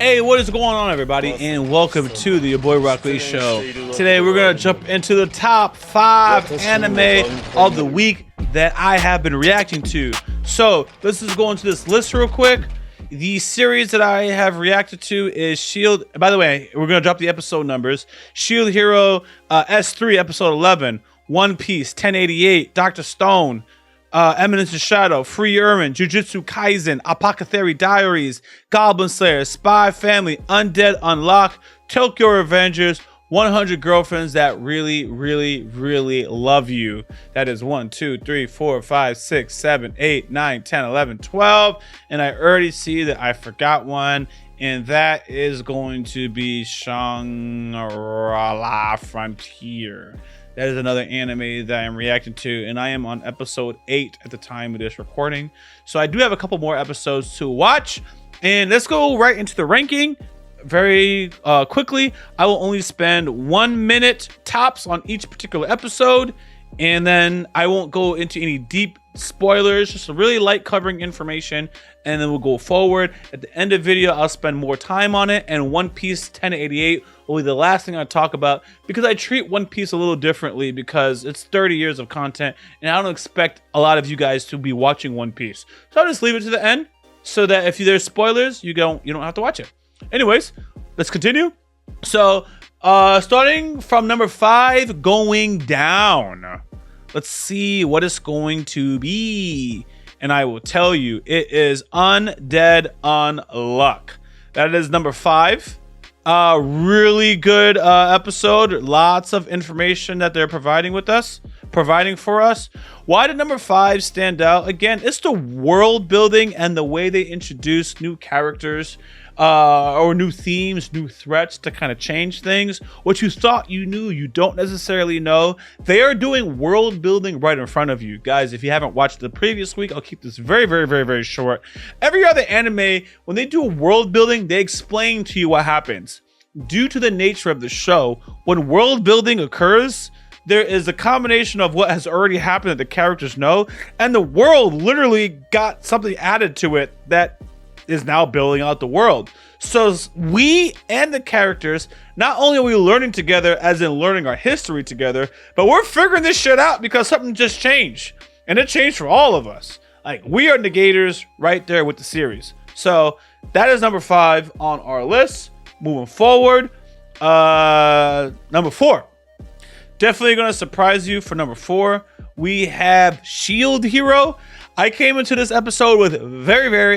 Hey, what is going on, everybody, and welcome to the YaBoyRocklee show. Today we're gonna jump into the top 5 anime of the week that I have been reacting to. So let's just go into this list real quick. The series that I have reacted to is Shield. By the way, we're gonna drop the episode numbers. Shield Hero S3 episode 11, One Piece 1088, Dr. Stone, Eminence In Shadow, Frieren, Jujutusi Kaisen, Apocetheary Diaries, Goblin Slayer, Spy Family, Undead, Unluck, Tokyo Revengers, 100 Girlfriends That Really, Really, Really Love You. That is 1, 2, 3, 4, 5, 6, 7, 8, 9, 10, 11, 12. And I already see that I forgot one. And that is going to be Shangri-La Frontier. That is another anime that I'm reacting to, and I am on episode 8 at the time of this recording. So I do have a couple more episodes to watch, and let's go right into the ranking very quickly. I will only spend 1 minute tops on each particular episode, and then I won't go into any deep spoilers, just really light covering information, and then we'll go forward. At the end of the video, I'll spend more time on it, and One Piece 1088 will be the last thing I talk about, because I treat One Piece a little differently because it's 30 years of content, and I don't expect a lot of you guys to be watching One Piece. So I'll just leave it to the end so that if there's spoilers, you don't have to watch it. Anyways, let's continue. So starting from number 5 going down, let's see what it's going to be. And I will tell you, it is Undead Unluck. That is number 5. Really good episode. Lots of information that they're providing for us. Why did number 5 stand out? Again, it's the world building and the way they introduce new characters, or new themes, new threats to kind of change things. What you thought you knew, you don't necessarily know. They are doing world building right in front of you. Guys, if you haven't watched the previous week, I'll keep this very, very, very, very short. Every other anime, when they do world building, they explain to you what happens. Due to the nature of the show, when world building occurs, there is a combination of what has already happened that the characters know, and the world literally got something added to it that is now building out the world. So we and the characters, not only are we learning together, as in learning our history together, but we're figuring this shit out because something just changed, and it changed for all of us. Like, we are negators right there with the series. So that is number 5 on our list. Moving forward, number 4, definitely gonna surprise you. For number 4, we have Shield Hero. I came into this episode with very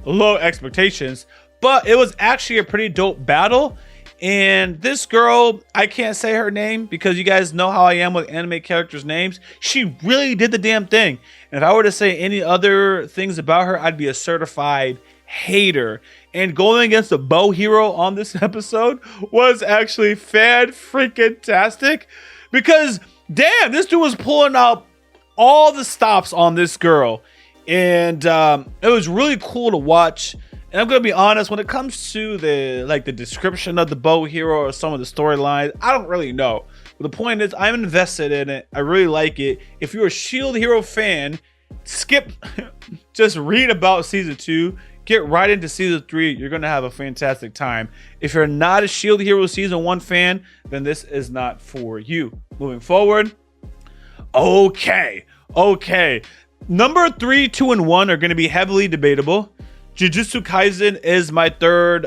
low expectations, but it was actually a pretty dope battle. And this girl, I can't say her name because you guys know how I am with anime characters' names. She really did the damn thing. And if I were to say any other things about her, I'd be a certified hater. And going against the bow hero on this episode was actually fan-freaking-tastic, because damn, this dude was pulling out all the stops on this girl. And it was really cool to watch. And I'm gonna be honest, when it comes to the description of the bow hero or some of the storylines, I don't really know. But the point is, I'm invested in it. I really like it. If you're a Shield Hero fan, skip, just read about season 2. Get right into season 3. You're gonna have a fantastic time. If you're not a Shield Hero season 1 fan, then this is not for you. Moving forward, okay. Number 3, 2, and 1 are going to be heavily debatable. Jujutusi Kaisen is my third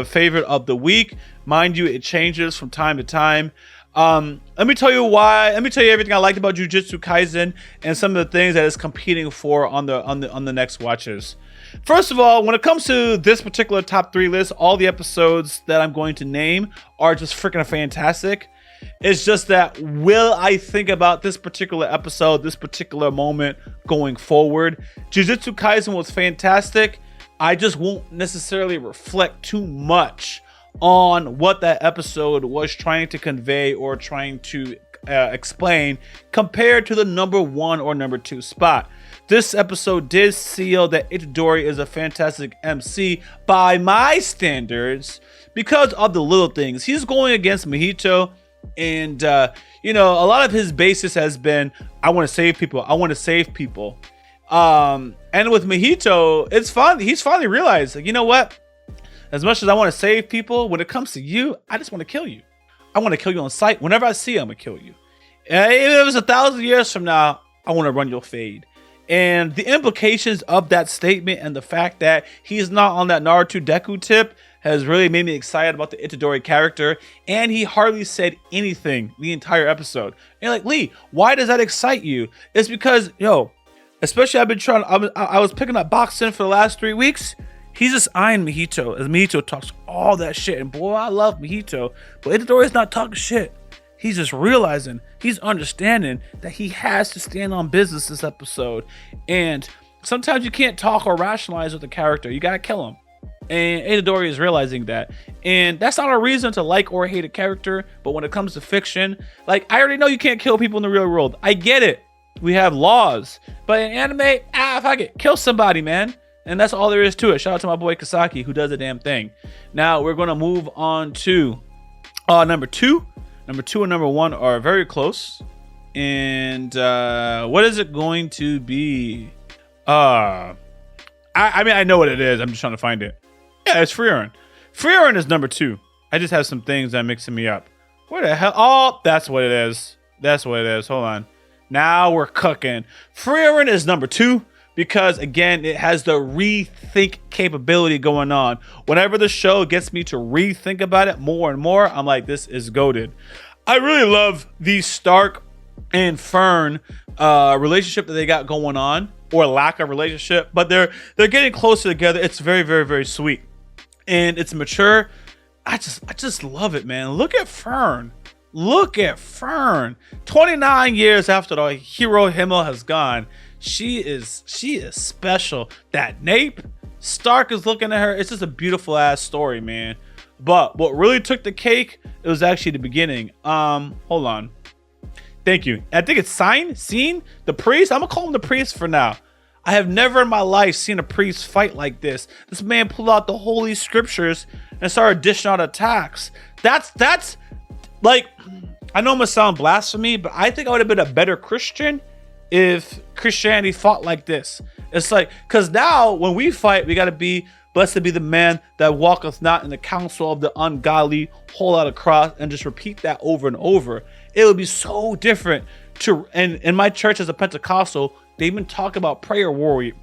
favorite of the week. Mind you, it changes from time to time. Let me tell you why. Let me tell you everything I liked about Jujutusi Kaisen and some of the things that it's competing for on the next watches. First of all, when it comes to this particular top 3 list, all the episodes that I'm going to name are just freaking fantastic. It's just that, will I think about this particular episode, this particular moment going forward? Jujutusi Kaisen was fantastic. I just won't necessarily reflect too much on what that episode was trying to convey or trying to explain compared to the number 1 or number 2 spot. This episode did seal that Itadori is a fantastic MC by my standards because of the little things. He's going against Mahito. And, a lot of his basis has been, I want to save people. And with Mahito, it's fun. He's finally realized, like, you know what? As much as I want to save people, when it comes to you, I just want to kill you. I want to kill you on sight. Whenever I see you, I'm going to kill you. And even if it's 1,000 years from now, I want to run your fade. And the implications of that statement and the fact that he's not on that Naruto Deku tip has really made me excited about the Itadori character. And he hardly said anything the entire episode. And you're like, Lee, why does that excite you? It's because, especially I was picking up boxing for the last 3 weeks. He's just eyeing Mahito as Mahito talks all that shit. And boy, I love Mahito. But Itadori's not talking shit. He's just realizing, he's understanding that he has to stand on business this episode. And sometimes you can't talk or rationalize with the character. You gotta kill him. And Itadori is realizing that. And that's not a reason to like or hate a character. But when it comes to fiction, like, I already know you can't kill people in the real world. I get it. We have laws. But in anime, fuck it. Kill somebody, man. And that's all there is to it. Shout out to my boy Kasaki, who does the damn thing. Now we're going to move on to number 2. Number 2 and number 1 are very close. And what is it going to be? I mean, I know what it is. I'm just trying to find it. Yeah, it's Frieren. Frieren is number 2. I just have some things that are mixing me up. Where the hell? Oh, that's what it is. That's what it is. Hold on. Now we're cooking. Frieren is number 2 because, again, it has the rethink capability going on. Whenever the show gets me to rethink about it more and more, I'm like, this is goated. I really love the Stark and Fern relationship that they got going on, or lack of relationship, but they're getting closer together. It's very, very, very sweet, and it's mature. I just love it, man. Look at Fern. Look at Fern. 29 years after the hero Himmel has gone, she is special. That nape, Stark is looking at her. It's just a beautiful ass story, man. But what really took the cake, it was actually the beginning. Hold on. Thank you. I think it's Scene, the priest. I'm gonna call him the priest for now. I have never in my life seen a priest fight like this. This man pulled out the holy scriptures and started dishing out attacks. That's like, I know I'm gonna sound blasphemy, but I think I would have been a better Christian if Christianity fought like this. It's like, because now when we fight, we gotta be blessed be the man that walketh not in the counsel of the ungodly, hold out a cross, and just repeat that over and over. It would be so different to, and in my church as a Pentecostal, they even talk about prayer warriors.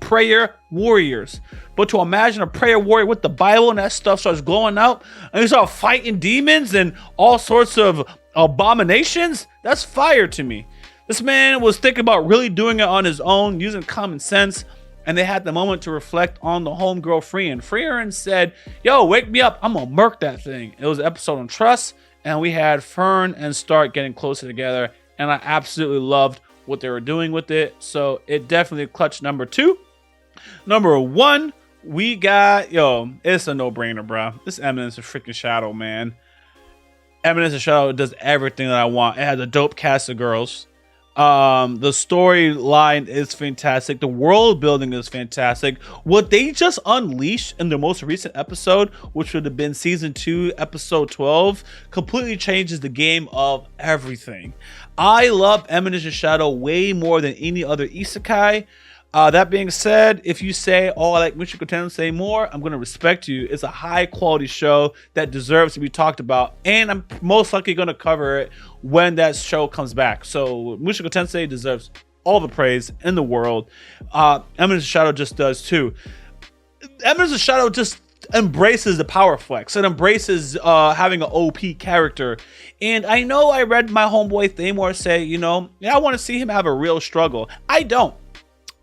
But to imagine a prayer warrior with the Bible and that stuff starts glowing out, and you start fighting demons and all sorts of abominations, that's fire to me. This man was thinking about really doing it on his own, using common sense, and they had the moment to reflect on the homegirl Frieren. Frieren said, yo, wake me up, I'm gonna murk that thing. It was an episode on trust, and we had Fern and Stark getting closer together, and I absolutely loved what they were doing with it. So it definitely clutched number 2. Number 1, we got, it's a no-brainer, bro. This Eminence in freaking Shadow, man. Eminence in Shadow does everything that I want. It has a dope cast of girls. The storyline is fantastic. The world building is fantastic. What they just unleashed in the most recent episode, which would have been season 2, episode 12, completely changes the game of everything. I love Eminence in Shadow way more than any other isekai. That being said, if you say, oh, I like Mushoku Tensei more, I'm going to respect you. It's a high quality show that deserves to be talked about, and I'm most likely going to cover it when that show comes back. So Mushoku Tensei deserves all the praise in the world. Eminence in Shadow just does too. Eminence in Shadow just embraces the power flex. It embraces having an OP character. And I know I read my homeboy Thamor say, I want to see him have a real struggle. I don't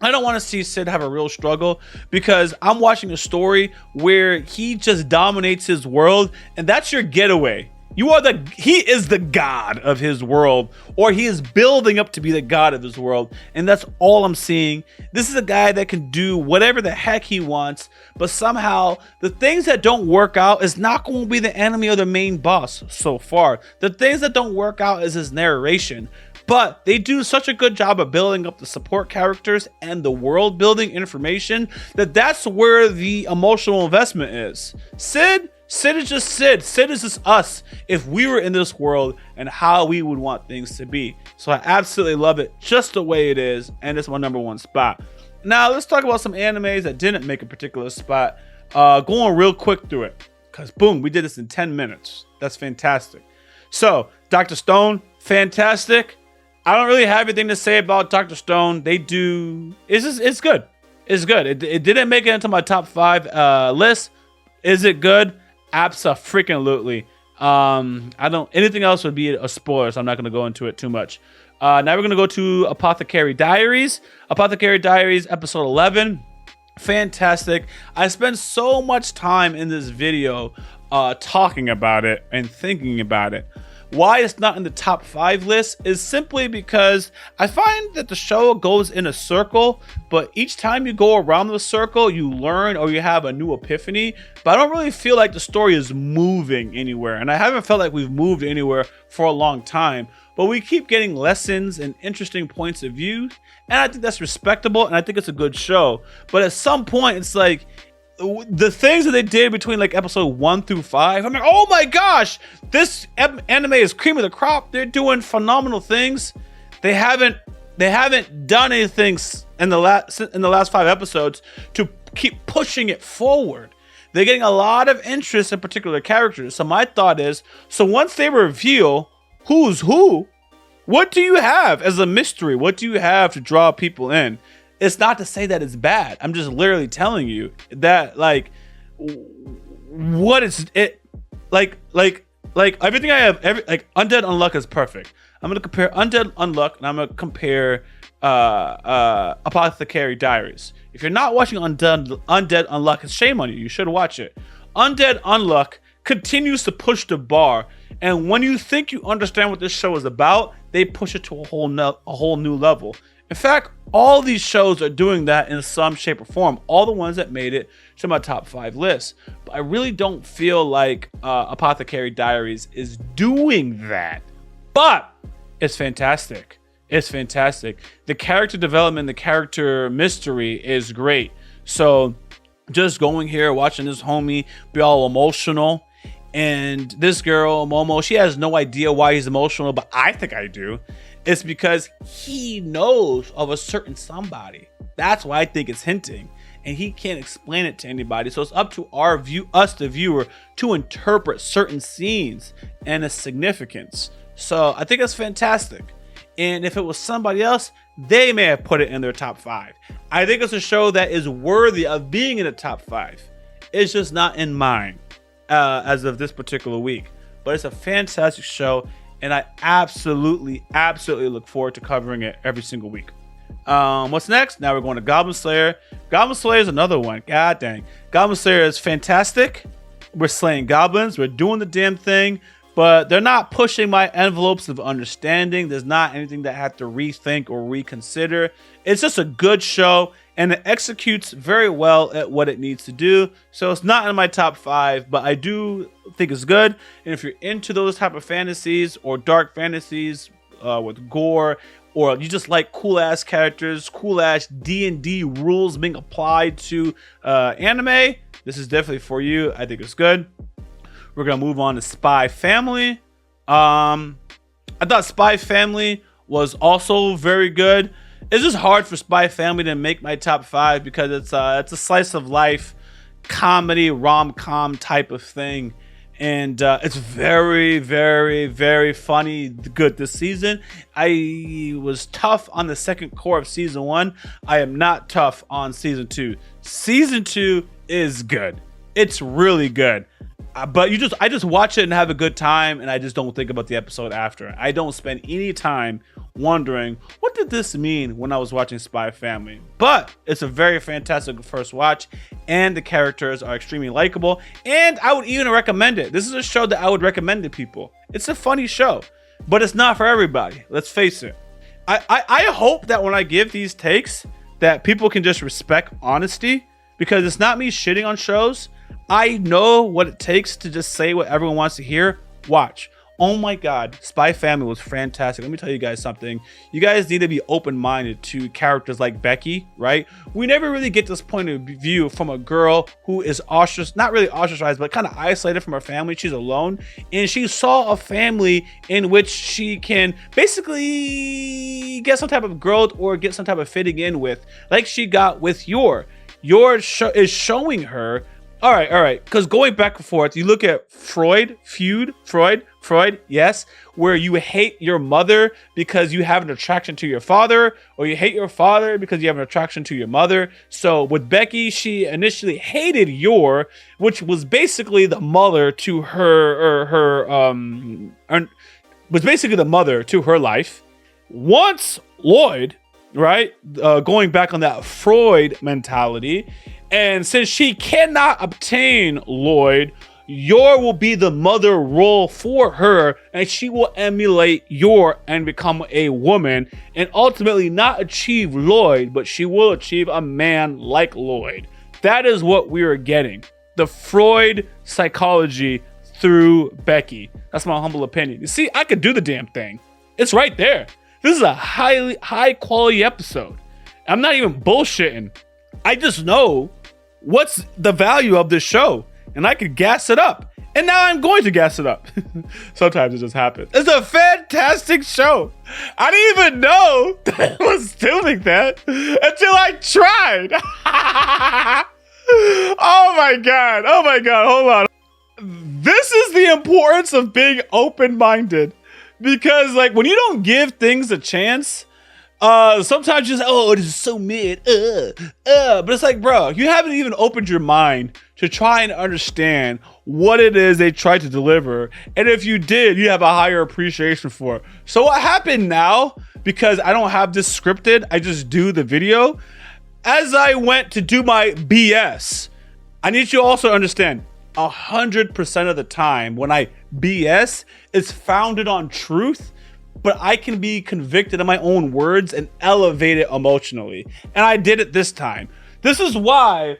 want to see Sid have a real struggle, because I'm watching a story where he just dominates his world, and that's your getaway. He is the god of his world, or he is building up to be the god of his world, and that's all I'm seeing. This is a guy that can do whatever the heck he wants, but somehow the things that don't work out is not going to be the enemy or the main boss so far. The things that don't work out is his narration. But they do such a good job of building up the support characters and the world building information that's where the emotional investment is. Sid is just Sid. Sid is just us if we were in this world and how we would want things to be. So I absolutely love it just the way it is, and it's my number 1 spot. now let's talk about some animes that didn't make a particular spot. Going real quick through it, because boom, we did this in 10 minutes. That's fantastic. So, Dr. Stone, fantastic. I don't really have anything to say about Dr. Stone. It's good. It's good. It didn't make it into my top 5 list. Is it good? Abso-freaking-lutely. Anything else would be a spoiler, so I'm not going to go into it too much. Now we're going to go to Apocetheary Diaries. Apocetheary Diaries, episode 11. Fantastic. I spent so much time in this video talking about it and thinking about it. Why it's not in the top 5 list is simply because I find that the show goes in a circle, but each time you go around the circle, you learn or you have a new epiphany. But I don't really feel like the story is moving anywhere, and I haven't felt like we've moved anywhere for a long time. But we keep getting lessons and interesting points of view, and I think that's respectable, and I think it's a good show. But at some point, it's like the things that they did between like episode 1 through 5, I'm like, oh my gosh, this anime is cream of the crop. They're doing phenomenal things. They haven't done anything in the last 5 episodes to keep pushing it forward. They're getting a lot of interest in particular characters. So my thought is, so once they reveal who's who, what do you have as a mystery? What do you have to draw people in? It's not to say that it's bad. I'm just literally telling you that, like, what is it? Like everything I have, like Undead Unluck is perfect. I'm gonna compare Undead Unluck and I'm gonna compare Apocetheary Diaries. If you're not watching Undead Unluck, it's shame on you. You should watch it. Undead Unluck continues to push the bar, and when you think you understand what this show is about, they push it to a whole new level. In fact, all these shows are doing that in some shape or form. All the ones that made it to my top 5 list. But I really don't feel like Apocetheary Diaries is doing that. But it's fantastic. It's fantastic. The character development, the character mystery is great. So just going here, watching this homie be all emotional. And this girl, Momo, she has no idea why he's emotional, but I think I do. It's because he knows of a certain somebody. That's why I think it's hinting. And he can't explain it to anybody. So it's up to us, the viewer, to interpret certain scenes and its significance. So I think it's fantastic. And if it was somebody else, they may have put it in their top 5. I think it's a show that is worthy of being in the top 5. It's just not in mine as of this particular week. But it's a fantastic show. And I absolutely look forward to covering it every single week. What's next? Now we're going to Goblin Slayer. Goblin Slayer is another one. God dang. Goblin Slayer is fantastic. We're slaying goblins. We're doing the damn thing. But they're not pushing my envelopes of understanding. There's not anything that I have to rethink or reconsider. It's just a good show, and it executes very well at what it needs to do. So it's not in my top 5, but I do think it's good. And if you're into those type of fantasies or dark fantasies with gore, or you just like cool ass characters, cool ass D&D rules being applied to anime, this is definitely for you. I think it's good. We're gonna move on to Spy Family. I thought Spy Family was also very good. It's just hard for Spy Family to make my top 5 because it's a slice of life comedy rom-com type of thing, and it's very funny, good this season. I was tough on the second core of season 1. I am not tough on season 2. Season 2 is good. It's really good. But I just watch it and have a good time, and I just don't think about the episode after. I don't spend any time wondering, what did this mean when I was watching Spy Family? But it's a very fantastic first watch, and the characters are extremely likable, and I would even recommend it. This is a show that I would recommend to people. It's a funny show, but it's not for everybody. Let's face it. I hope that when I give these takes, that people can just respect honesty, because it's not me shitting on shows. I know what it takes to just say what everyone wants to hear. Watch Oh my God, Spy Family was fantastic. Let me tell you guys something. You guys need to be open-minded to characters like Becky, right? We never really get this point of view from a girl who is not really ostracized, but kind of isolated from her family. She's alone, and she saw a family in which she can basically get some type of growth or get some type of fitting in with, like she got with Yor. Yor is showing her. All right. Because going back and forth, you look at Freud, yes, where you hate your mother because you have an attraction to your father, or you hate your father because you have an attraction to your mother. So with Becky, she initially hated Yor, which was basically the mother to was basically the mother to her life. Once Lloyd, right, going back on that Freud mentality, and since she cannot obtain Lloyd, Yor will be the mother role for her, and she will emulate Yor and become a woman, and ultimately not achieve Lloyd, but she will achieve a man like Lloyd. That is what we are getting. The Freud psychology through Becky. That's my humble opinion. You see, I could do the damn thing. It's right there. This is a high quality episode. I'm not even bullshitting. I just know what's the value of this show, and I could gas it up. And now I'm going to gas it up. Sometimes it just happens. It's a fantastic show. I didn't even know that I was doing that until I tried. Oh my God. Hold on. This is the importance of being open-minded. Because like when you don't give things a chance, sometimes you're just, oh, this is so mid, but it's like, bro, you haven't even opened your mind to try and understand what it is they tried to deliver. And if you did, you have a higher appreciation for it. So what happened now, because I don't have this scripted, I just do the video. As I went to do my BS, I need you also to understand, 100% of the time when I BS, it's founded on truth, but I can be convicted of my own words and elevate it emotionally. And I did it this time. This is why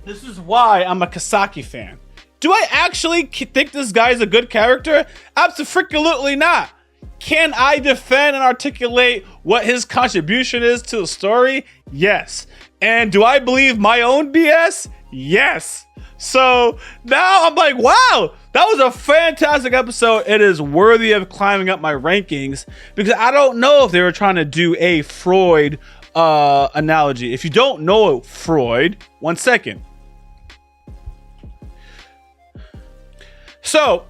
I'm a Kasaki fan. Do I actually think this guy is a good character? Absolutely not. Can I defend and articulate what his contribution is to the story? Yes. And do I believe my own BS? Yes. So now I'm like, wow, that was a fantastic episode. It is worthy of climbing up my rankings because I don't know if they were trying to do a Freud analogy. If you don't know Freud, 1 second. So,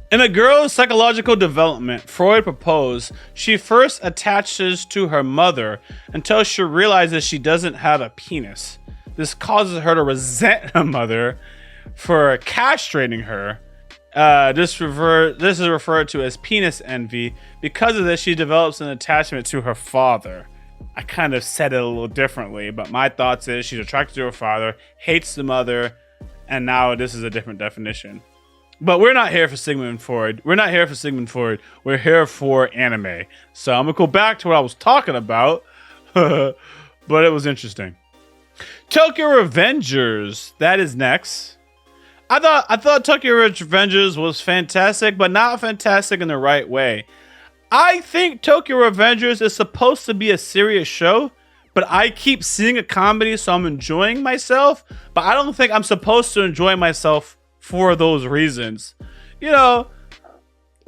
in a girl's psychological development, Freud proposed she first attaches to her mother until she realizes she doesn't have a penis. This causes her to resent her mother for castrating her. This is referred to as penis envy. Because of this, she develops an attachment to her father. I kind of said it a little differently, but my thoughts is she's attracted to her father, hates the mother, and now this is a different definition. But we're not here for Sigmund Freud. We're here for anime. So I'm gonna go back to what I was talking about, but it was interesting. Tokyo Revengers, that is next. I thought Tokyo Revengers was fantastic, but not fantastic in the right way. I think Tokyo Revengers is supposed to be a serious show, but I keep seeing a comedy, so I'm enjoying myself. But I don't think I'm supposed to enjoy myself for those reasons. You know,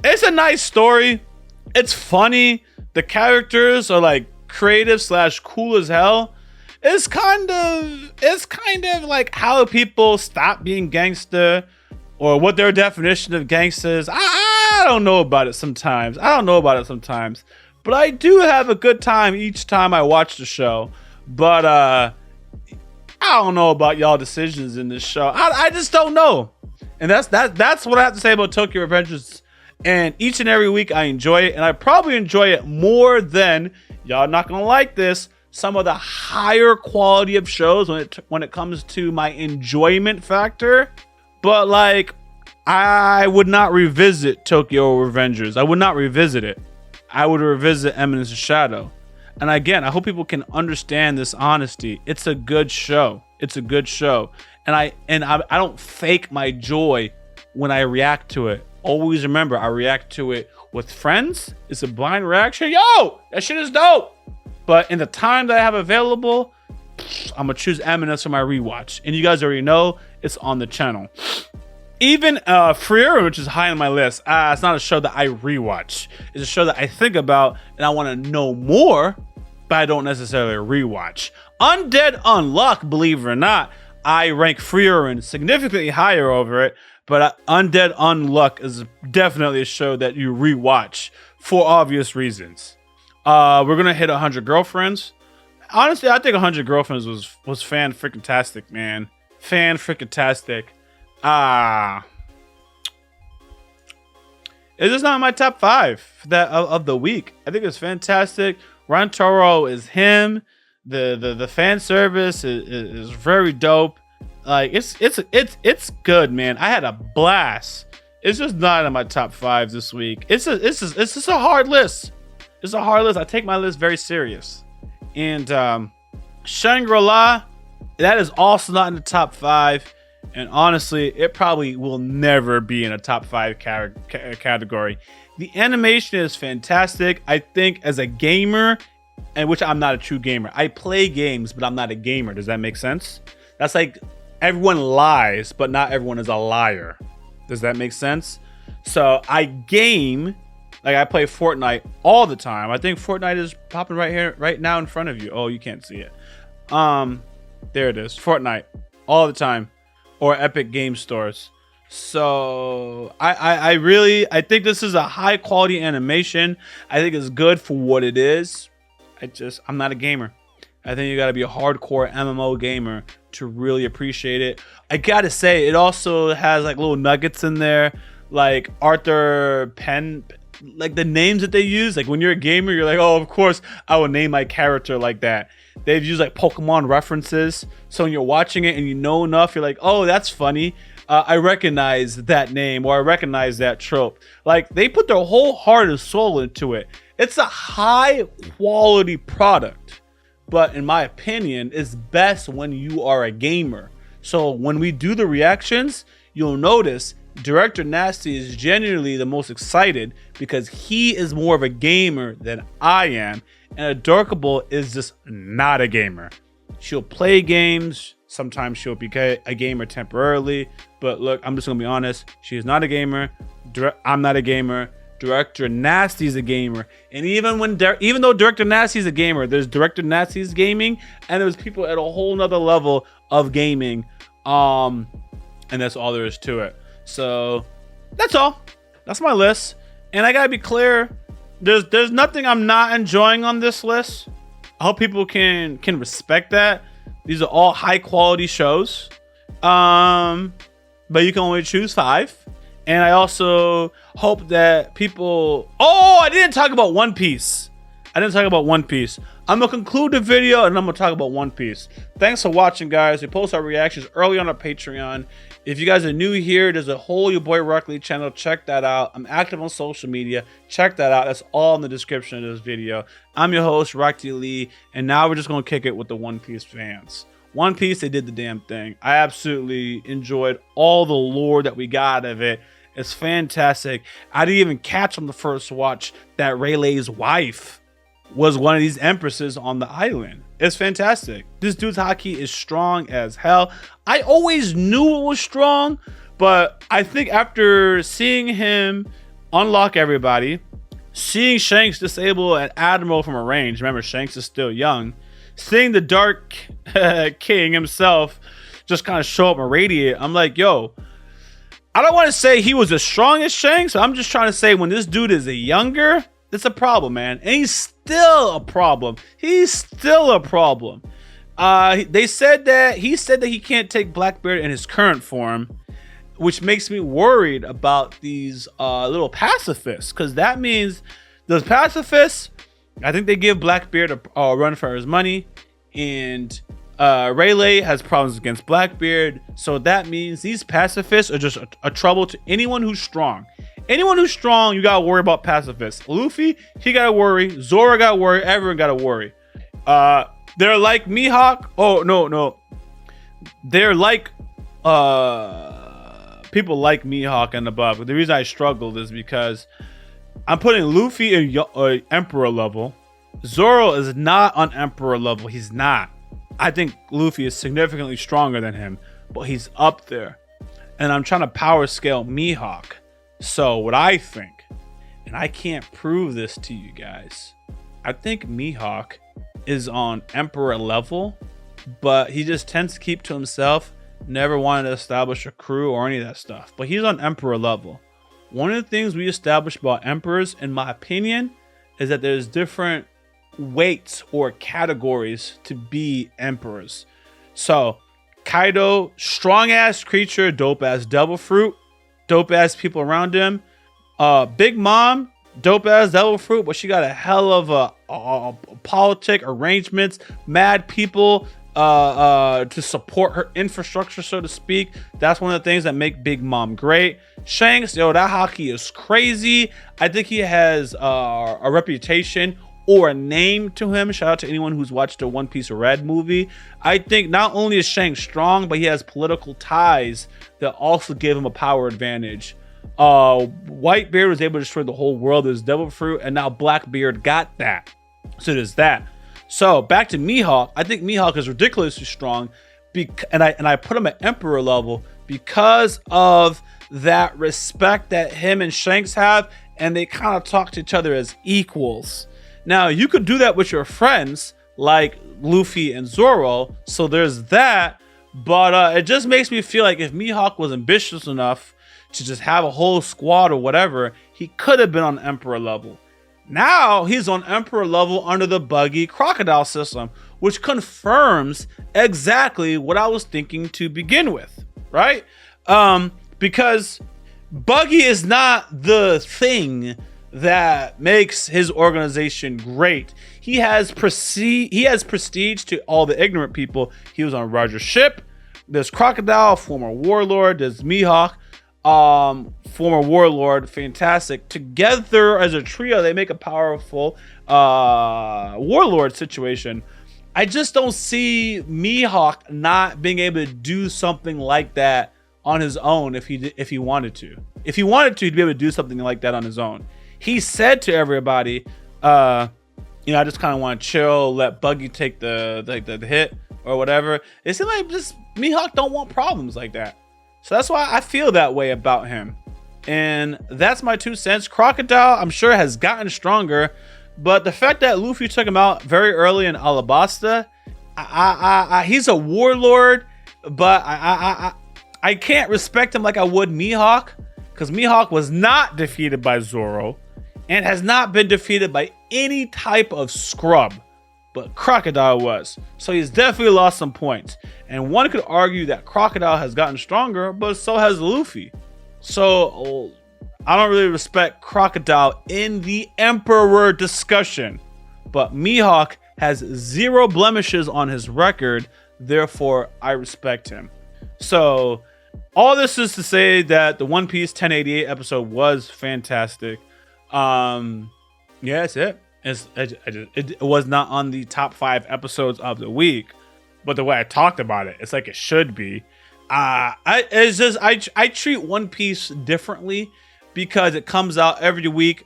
it's a nice story. It's funny. The characters are like creative / cool as hell. It's kind of like how people stop being gangster, or what their definition of gangster is. I don't know about it sometimes. But I do have a good time each time I watch the show. But I don't know about y'all decisions in this show. I just don't know. And that's what I have to say about Tokyo Revengers. And each and every week I enjoy it, and I probably enjoy it more than, y'all not gonna like this, some of the higher quality of shows when it comes to my enjoyment factor. But like, I would not revisit Tokyo Revengers. I would not revisit it. I would revisit Eminence In Shadow. And again, I hope people can understand this honesty. It's a good show. And I don't fake my joy when I react to it. always remember, I react to it with friends. It's a blind reaction. Yo, that shit is dope. But in the time that I have available, I'm gonna choose Eminence for my rewatch. And you guys already know it's on the channel. Even Frieren, which is high on my list, it's not a show that I rewatch. It's a show that I think about and I want to know more, but I don't necessarily rewatch. Undead Unluck, believe it or not, I rank Frieren significantly higher over it, but Undead Unluck is definitely a show that you rewatch for obvious reasons. We're gonna hit 100 Girlfriends. Honestly, I think 100 Girlfriends was fan-freaking-tastic, man. Fan-freaking-tastic. It's just not in my top 5 of the week. I think it's fantastic. Ron Toro is him. The fan service is very dope. Like it's good, man. I had a blast. It's just not in my top 5 this week. It's just a hard list. It's a hard list. I take my list very serious. And Shangri-La, that is also not in the top 5. And honestly, it probably will never be in a top 5 category. The animation is fantastic. I think as a gamer, and which I'm not a true gamer. I play games, but I'm not a gamer. Does that make sense? That's like everyone lies, but not everyone is a liar. Does that make sense? So I game, like I play Fortnite all the time. I think Fortnite is popping right here, right now in front of you. Oh, you can't see it. There it is. Fortnite all the time. Or Epic Game Stores. So I think this is a high quality animation. I think it's good for what it is. I'm not a gamer. I think you gotta be a hardcore MMO gamer to really appreciate it. I gotta say, it also has like little nuggets in there, like Arthur Penn, like the names that they use. Like when you're a gamer, you're like, oh, of course I will name my character like that. They've used like Pokemon references. So when you're watching it and you know enough, you're like, oh, that's funny. I recognize that name, or I recognize that trope. Like they put their whole heart and soul into it. It's a high quality product, but in my opinion, it's best when you are a gamer. So when we do the reactions, you'll notice Director Nasty is genuinely the most excited because he is more of a gamer than I am. And Adorkable is just not a gamer. She'll play games. Sometimes she'll be a gamer temporarily. But look, I'm just going to be honest. She is not a gamer. I'm not a gamer. Director Nasty is a gamer. And even though Director Nasty is a gamer, there's Director Nasty's gaming. And there's people at a whole nother level of gaming. And that's all there is to it. So that's all. That's my list. And I got to be clear. There's nothing I'm not enjoying on this list. I hope people can respect that. These are all high quality shows. But you can only choose 5. And I also hope that people... Oh, I didn't talk about One Piece. I'm going to conclude the video and I'm going to talk about One Piece. Thanks for watching, guys. We post our reactions early on our Patreon. If you guys are new here, there's a whole YaBoyRocklee channel. Check that out. I'm active on social media. Check that out. That's all in the description of this video. I'm your host, YaBoyRocklee, and now we're just going to kick it with the One Piece fans. One Piece, they did the damn thing. I absolutely enjoyed all the lore that we got out of it. It's fantastic. I didn't even catch on the first watch that Rayleigh's wife was one of these empresses on the island. It's fantastic. This dude's haki is strong as hell. I always knew it was strong, but I think after seeing him unlock everybody, seeing Shanks disable an admiral from a range, remember Shanks is still young, seeing the Dark King himself just kind of show up and radiate, I'm like, yo, I don't want to say he was as strong as Shanks. I'm just trying to say when this dude is a younger, it's a problem, man. And he's still a problem. He said that he can't take Blackbeard in his current form, which makes me worried about these little pacifists, because that means those pacifists, I think they give Blackbeard a run for his money, and Rayleigh has problems against Blackbeard, so that means these pacifists are just a trouble to anyone who's strong. Anyone who's strong, you gotta worry about pacifists. Luffy, he gotta worry. Zoro gotta worry. Everyone gotta worry. They're like Mihawk. Oh, no. They're like people like Mihawk and above. The reason I struggled is because I'm putting Luffy in Emperor level. Zoro is not on Emperor level. He's not. I think Luffy is significantly stronger than him, but he's up there. And I'm trying to power scale Mihawk. So what I think, and I can't prove this to you guys, I think Mihawk is on Emperor level, but he just tends to keep to himself, never wanted to establish a crew or any of that stuff. But he's on Emperor level. One of the things we established about Emperors, in my opinion, is that there's different weights or categories to be Emperors. So Kaido, strong ass creature, dope ass devil fruit, dope ass people around him. Big Mom, dope ass devil fruit, but she got a hell of a politic arrangements, mad people to support her infrastructure, so to speak. That's one of the things that make Big Mom great. Shanks, yo, that hockey is crazy. I think he has a reputation or a name to him. Shout out to anyone who's watched the One Piece Red movie. I think not only is Shanks strong, but he has political ties that also give him a power advantage. Whitebeard was able to destroy the whole world as devil fruit, and now Blackbeard got that. So there's that. So back to Mihawk. I think Mihawk is ridiculously strong, and I put him at Emperor level because of that respect that him and Shanks have, and they kind of talk to each other as equals. Now, you could do that with your friends like Luffy and Zoro, so there's that, but it just makes me feel like if Mihawk was ambitious enough to just have a whole squad or whatever, he could have been on Emperor level. Now, he's on Emperor level under the Buggy Crocodile system, which confirms exactly what I was thinking to begin with, right? Because Buggy is not the thing that makes his organization great. He has prestige to all the ignorant people. He was on Roger's ship. There's Crocodile, former warlord. There's Mihawk, former warlord. Fantastic. Together as a trio, they make a powerful warlord situation. I just don't see Mihawk not being able to do something like that on his own if he wanted to. If he wanted to, he'd be able to do something like that on his own. He said to everybody, I just kind of want to chill, let Buggy take the hit or whatever. It seems like just Mihawk don't want problems like that. So that's why I feel that way about him. And that's my 2 cents. Crocodile, I'm sure, has gotten stronger, but the fact that Luffy took him out very early in Alabasta, he's a warlord, but I can't respect him like I would Mihawk, because Mihawk was not defeated by Zoro and has not been defeated by any type of scrub, but Crocodile was. So he's definitely lost some points. And one could argue that Crocodile has gotten stronger, but so has Luffy. So I don't really respect Crocodile in the Emperor discussion, but Mihawk has 0 blemishes on his record, therefore I respect him. So all this is to say that the One Piece 1088 episode was fantastic. Yeah, that's it. It was not on the top 5 episodes of the week, but the way I talked about it, it's like it should be. I treat One Piece differently because it comes out every week,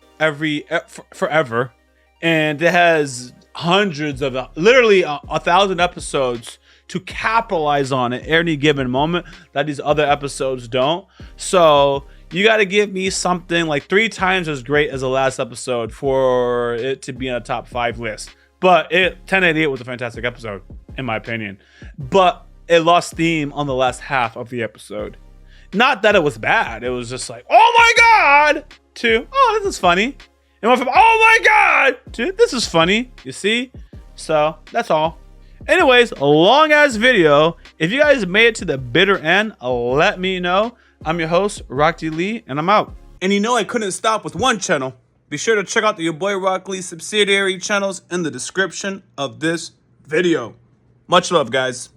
forever, and it has hundreds of, literally 1,000 episodes to capitalize on at any given moment that these other episodes don't. So you got to give me something like 3 times as great as the last episode for it to be on a top 5 list. But 1088 was a fantastic episode, in my opinion. But it lost steam on the last half of the episode. Not that it was bad. It was just like, oh my God, to, oh, this is funny. And went from, oh my God, to, this is funny. You see? So that's all. Anyways, a long ass video. If you guys made it to the bitter end, let me know. I'm your host, YaBoyRocklee, and I'm out. And you know I couldn't stop with one channel. Be sure to check out the YaBoyRocklee subsidiary channels in the description of this video. Much love, guys.